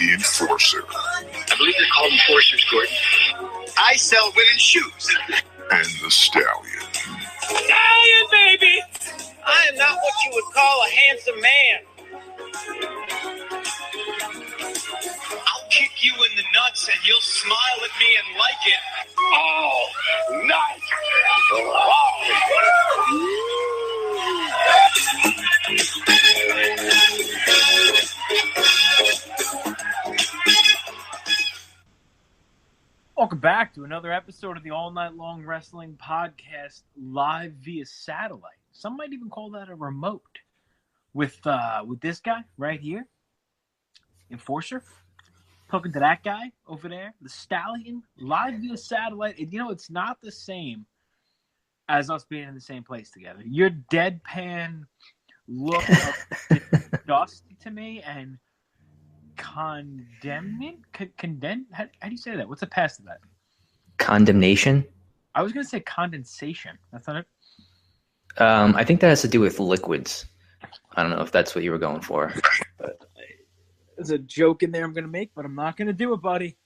the Enforcer. I believe they're called enforcers, Gordon. I sell women's shoes. And the Stallion. Stallion, baby! I am not what you would call a handsome man. I'll kick you in the nuts and you'll smile at me and like it. Oh, nice! Welcome back to another episode of the All Night Long Wrestling Podcast, live via satellite. Some might even call that a remote. With this guy right here, Enforcer, talking to that guy over there, the Stallion, live via satellite. And it's not the same as us being in the same place together. Your deadpan look of disgust to me and condemning? How do you say that? What's the past of that? Condemnation? I was going to say condensation. That's not it? I think that has to do with liquids. I don't know if that's what you were going for. But there's a joke in there I'm going to make, but I'm not going to do it, buddy.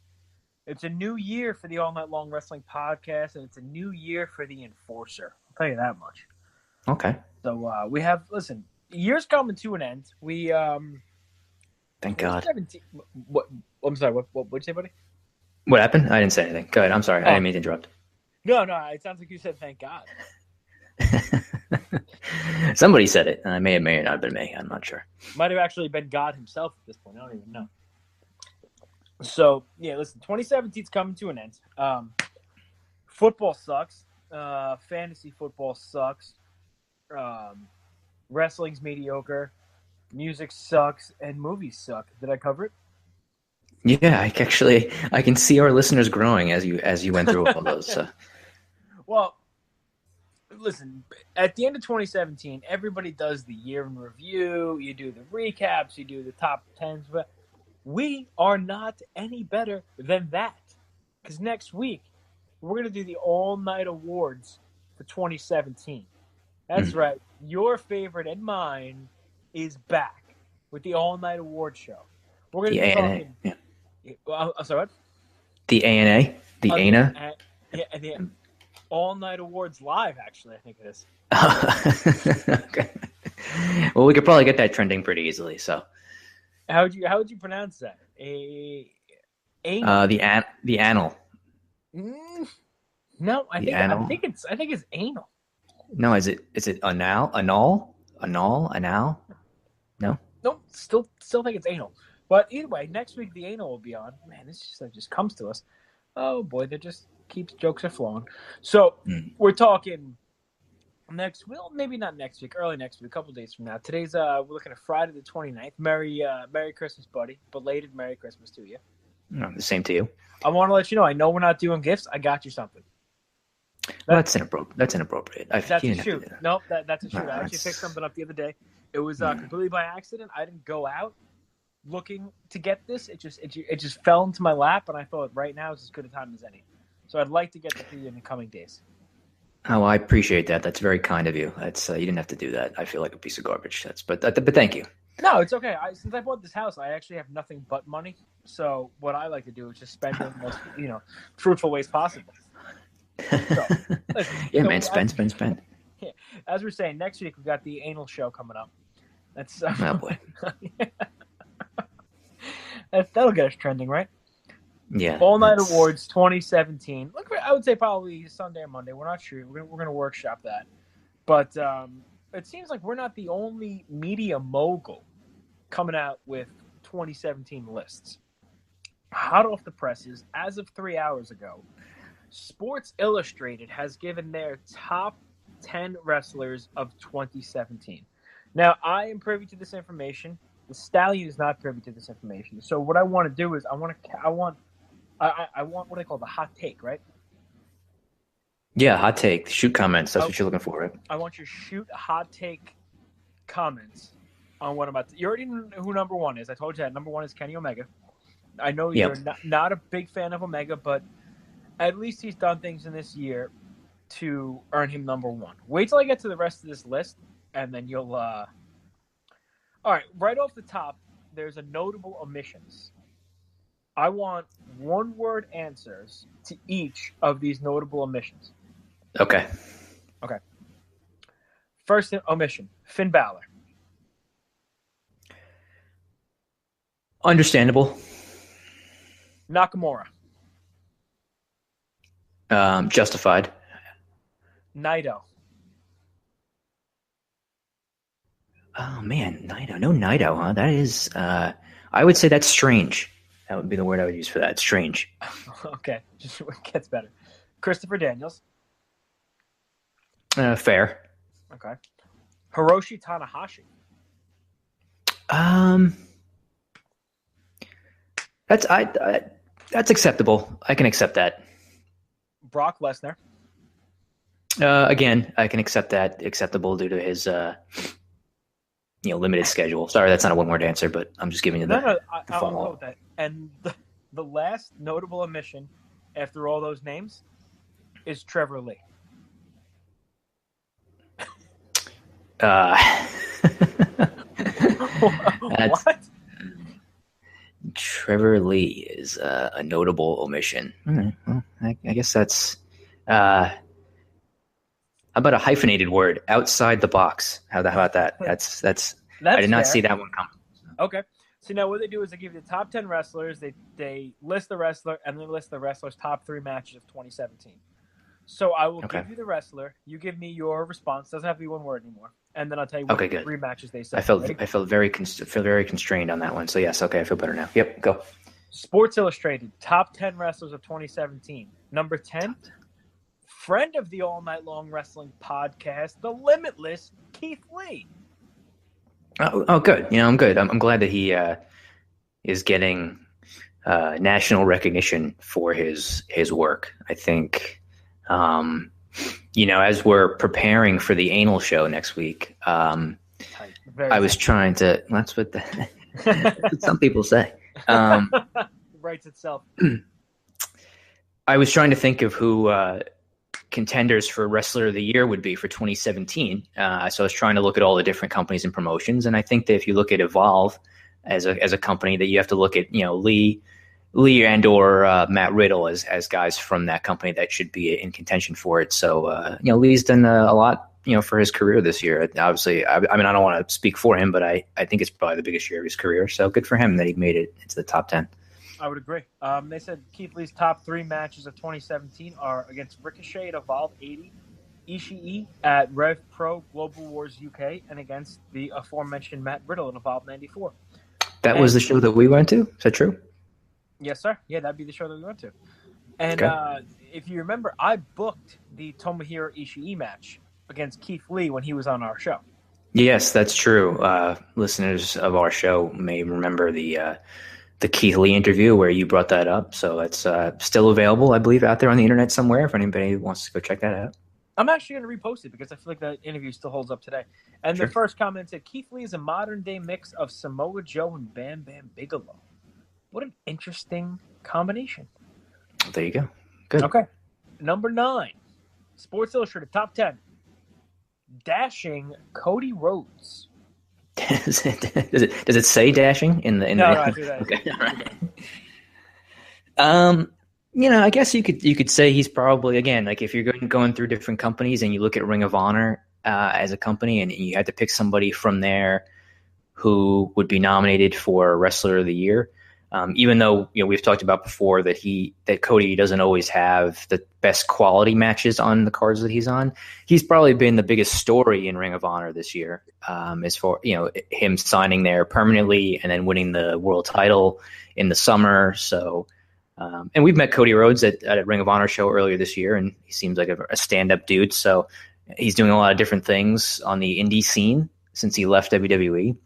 It's a new year for the All Night Long Wrestling Podcast, and it's a new year for the Enforcer. I'll tell you that much. Okay. So we have, listen, year's coming to an end. We, Thank God. 17, what? I'm sorry. What did you say, buddy? What happened? I didn't say anything. Go ahead. I'm sorry. I didn't mean to interrupt. No. It sounds like you said thank God. Somebody said it. I may not have been me. I'm not sure. Might have actually been God himself at this point. I don't even know. So, yeah, listen, 2017's coming to an end. Football sucks. Fantasy football sucks. Wrestling's mediocre. Music sucks. And movies suck. Did I cover it? Yeah, I can see our listeners growing as you went through all those. So. Well, listen, at the end of 2017, everybody does the year in review. You do the recaps. You do the top 10s. But we are not any better than that. Because next week, we're going to do the all-night awards for 2017. That's right. Your favorite and mine is back with the all-night award show. We're going to be talking. Yeah. I'm sorry, what? The ANA? The ANA? Yeah, and the all-night awards live, actually, I think it is. Okay. Well, we could probably get that trending pretty easily. So, how would you pronounce that? The anal. No, I think it's anal. No, is it anal? No. Nope. Still think it's anal. But either way, next week the anal will be on. Man, this just comes to us. Oh boy, that just keeps jokes are flowing. So we're talking next. Well, maybe not next week. Early next week, a couple days from now. Today's we're looking at Friday the 29th. Merry Christmas, buddy. Belated Merry Christmas to you. The same to you. I want to let you know. I know we're not doing gifts. I got you something. That's inappropriate. That's inappropriate. That's a shoot. Nope, that's a shoot. I actually picked something up the other day. It was completely by accident. I didn't go out looking to get this. It just fell into my lap, and I thought right now is as good a time as any. So I'd like to get to you in the coming days. Oh, I appreciate that. That's very kind of you. That's you didn't have to do that. I feel like a piece of garbage. But thank you. No, it's okay. Since I bought this house, I actually have nothing but money. So what I like to do is just spend it in the most fruitful ways possible. So, man, spend. Yeah, as we're saying, next week we've got the anal show coming up. That's oh boy. That'll get us trending, right? Yeah. All Night Awards 2017. Look, I would say probably Sunday or Monday. We're not sure. We're going to workshop that. But it seems like we're not the only media mogul coming out with 2017 lists. Hot off the presses, as of 3 hours ago, Sports Illustrated has given their top 10 wrestlers of 2017. Now, I am privy to this information. The Stallion is not privy to this information. So what I want to do is I want what I call the hot take, right? Yeah, hot take. Shoot comments. That's what you're looking for, right? I want you to shoot hot take comments on what I'm about to. You already know who number one is. I told you that. Number one is Kenny Omega. I know you're not a big fan of Omega, but at least he's done things in this year to earn him number one. Wait till I get to the rest of this list, and then you'll. All right, right off the top, there's a notable omissions. I want one-word answers to each of these notable omissions. Okay. Okay. First omission, Finn Balor. Understandable. Nakamura. Justified. Naito. Oh man, Naito. No Naito, huh? That is. I would say that's strange. That would be the word I would use for that. Strange. Okay, just it gets better. Christopher Daniels. Fair. Okay. Hiroshi Tanahashi. That's acceptable. I can accept that. Brock Lesnar. Again, I can accept that. Acceptable due to his limited schedule. Sorry, that's not a one-word answer, but I'm just giving you the. No, the I'll go with that. And the last notable omission after all those names is Trevor Lee. What? Trevor Lee is a notable omission. Well, I guess that's. How about a hyphenated word? Outside the box. How about that? That's I did not fair. see that one coming. Okay. So now what they do is they give you the top 10 wrestlers. They list the wrestler and then list the wrestler's top 3 matches of 2017. So I will give you the wrestler. You give me your response. Doesn't have to be one word anymore. And then I'll tell you what 3 matches they said. I felt very constrained on that one. So yes, okay, I feel better now. Yep, go. Sports Illustrated, top 10 wrestlers of 2017. Number 10, friend of the All Night Long Wrestling podcast, the Limitless Keith Lee. Oh, good. I'm good. I'm glad that he is getting national recognition for his work. I think, as we're preparing for the anal show next week, I was trying to. That's what that's what some people say. Writes itself. I was trying to think of who contenders for Wrestler of the Year would be for 2017. So I was trying to look at all the different companies and promotions, and I think that if you look at Evolve as a company, that you have to look at Lee and or Matt Riddle as guys from that company that should be in contention for it. So Lee's done a lot for his career this year. Obviously, I mean I don't want to speak for him, but I think it's probably the biggest year of his career. So good for him that he made it into the top 10. I would agree. They said Keith Lee's top 3 matches of 2017 are against Ricochet at Evolve 80, Ishii at Rev Pro Global Wars UK, and against the aforementioned Matt Riddle in Evolve 94. That was the show that we went to? Is that true? Yes, sir. Yeah, that'd be the show that we went to. And if you remember, I booked the Tomohiro Ishii match against Keith Lee when he was on our show. Yes, that's true. Listeners of our show may remember the Keith Lee interview where you brought that up. So it's still available, I believe, out there on the internet somewhere if anybody wants to go check that out. I'm actually going to repost it because I feel like that interview still holds up today. And The first comment said, Keith Lee is a modern-day mix of Samoa Joe and Bam Bam Bigelow. What an interesting combination. There you go. Good. Okay. Number 9, Sports Illustrated, top 10. Dashing Cody Rhodes. Does it say dashing in the? No, I do that. Okay. All right. I guess you could say he's probably, again, like if you're going through different companies and you look at Ring of Honor as a company and you had to pick somebody from there who would be nominated for Wrestler of the Year. Even though we've talked about before that Cody doesn't always have the best quality matches on the cards that he's on, he's probably been the biggest story in Ring of Honor this year. As for him signing there permanently and then winning the world title in the summer. So, and we've met Cody Rhodes at a Ring of Honor show earlier this year, and he seems like a stand-up dude. So he's doing a lot of different things on the indie scene since he left WWE.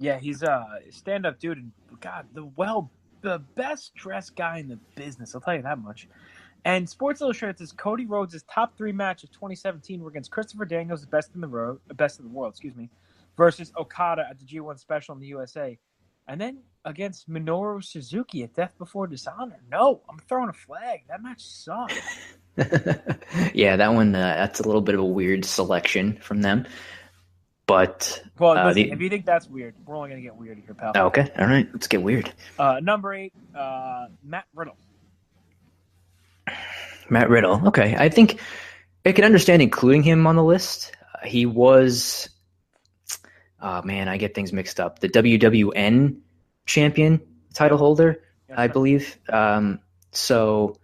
Yeah, he's a stand-up dude, and God, the best dressed guy in the business. I'll tell you that much. And Sports Illustrated says Cody Rhodes' top 3 match of 2017 were against Christopher Daniels, best of the world, versus Okada at the G1 Special in the USA, and then against Minoru Suzuki at Death Before Dishonor. No, I'm throwing a flag. That match sucked. Yeah, that one. That's a little bit of a weird selection from them. But Well, listen, if you think that's weird, we're only going to get weird here, pal. okay, all right, let's get weird. Number 8, Matt Riddle. Matt Riddle. Okay, I think I can understand including him on the list. He was, oh man, I get things mixed up. The WWN champion title holder, I believe. So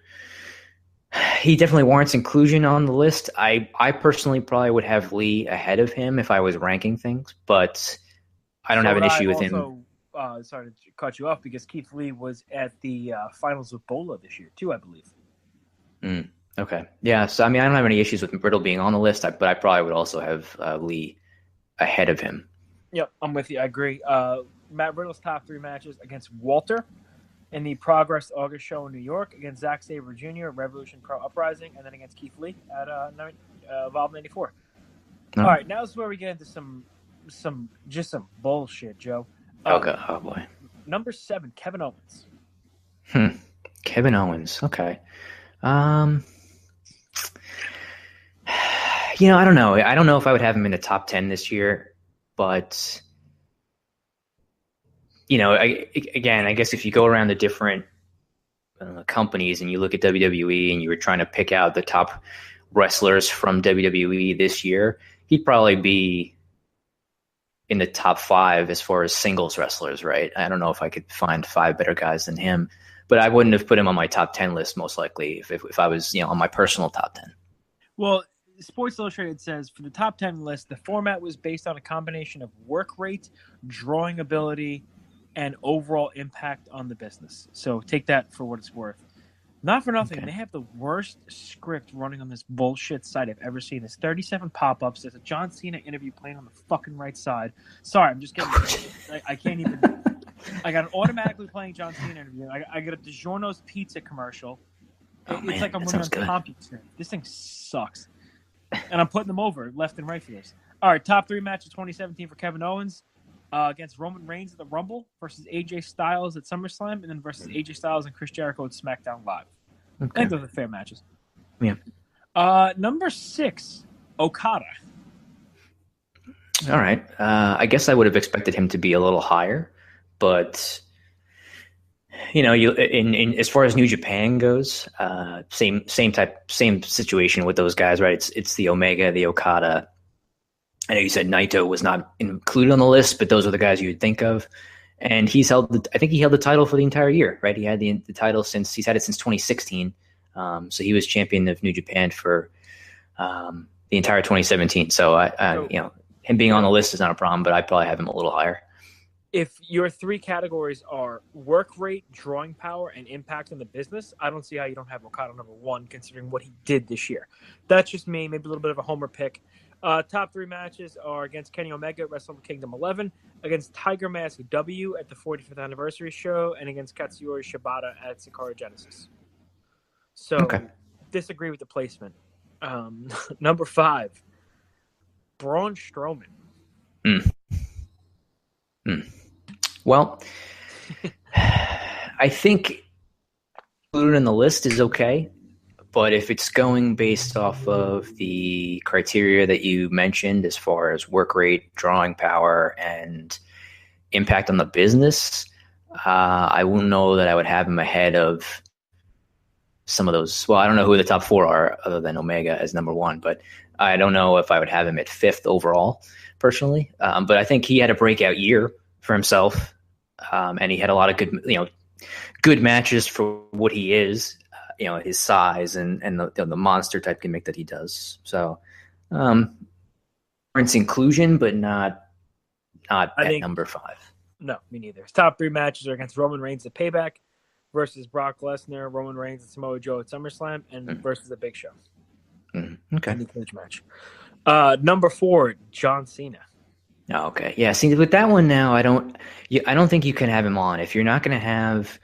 he definitely warrants inclusion on the list. I personally probably would have Lee ahead of him if I was ranking things, but I don't have an issue with him. Sorry to cut you off, because Keith Lee was at the finals of Bola this year too, I believe. Okay. Yeah. So, I mean, I don't have any issues with Riddle being on the list, but I probably would also have Lee ahead of him. Yep, I'm with you. I agree. Matt Riddle's top 3 matches against Walter in the Progress August show in New York, against Zack Sabre Jr. at Revolution Pro Uprising, and then against Keith Lee at Evolve 94. All right, now is where we get into some bullshit, Joe. Okay. Oh, boy. Number 7, Kevin Owens. Kevin Owens. Okay. I don't know. I don't know if I would have him in the top 10 this year, but I guess if you go around the different companies and you look at WWE and you were trying to pick out the top wrestlers from WWE this year, he'd probably be in the top 5 as far as singles wrestlers, right? I don't know if I could find 5 better guys than him. But I wouldn't have put him on my top 10 list, most likely, if I was, on my personal top 10. Well, Sports Illustrated says for the top 10 list, the format was based on a combination of work rate, drawing ability, and overall impact on the business. So take that for what it's worth. Not for nothing, They have the worst script running on this bullshit site I've ever seen. There's 37 pop-ups. There's a John Cena interview playing on the fucking right side. Sorry, I'm just getting... I can't even... I got an automatically playing John Cena interview. I got a DiGiorno's pizza commercial. It's like I'm running on CompuServe. This thing sucks. And I'm putting them over left and right for this. All right, top 3 match of 2017 for Kevin Owens against Roman Reigns at the Rumble versus AJ Styles at SummerSlam, and then versus AJ Styles and Chris Jericho at SmackDown Live. I think those are fair matches. Yeah. Number 6, Okada. All right. I guess I would have expected him to be a little higher. But you in as far as New Japan goes, same situation with those guys, right? It's the Omega, the Okada. I know you said Naito was not included on the list, but those are the guys you would think of. And I think he held the title for the entire year, right? He had the title he's had it since 2016. So he was champion of New Japan for the entire 2017. So him being on the list is not a problem, but I'd probably have him a little higher. If your 3 categories are work rate, drawing power, and impact on the business, I don't see how you don't have Okada number 1, considering what he did this year. That's just me, maybe a little bit of a homer pick. Top 3 matches are against Kenny Omega at Wrestle Kingdom 11, against Tiger Mask W at the 45th anniversary show, and against Katsuyori Shibata at Sakura Genesis. So, disagree with the placement. Number 5, Braun Strowman. Well, I think included in the list is okay, but if it's going based off of the criteria that you mentioned as far as work rate, drawing power, and impact on the business, I wouldn't know that I would have him ahead of some of those. Well, I don't know who the top 4 are other than Omega as number 1, but I don't know if I would have him at 5th overall personally. But I think he had a breakout year for himself. And he had a lot of good matches for what he is, his size and the monster type gimmick that he does. So, it's inclusion, but not at number 5. No, me neither. His top 3 matches are against Roman Reigns at Payback, versus Brock Lesnar, Roman Reigns, and Samoa Joe at SummerSlam, and versus the Big Show. Okay. In the cage match. Number 4, John Cena. Oh, okay. Yeah. See, with that one now, I don't think you can have him on if you're not going to have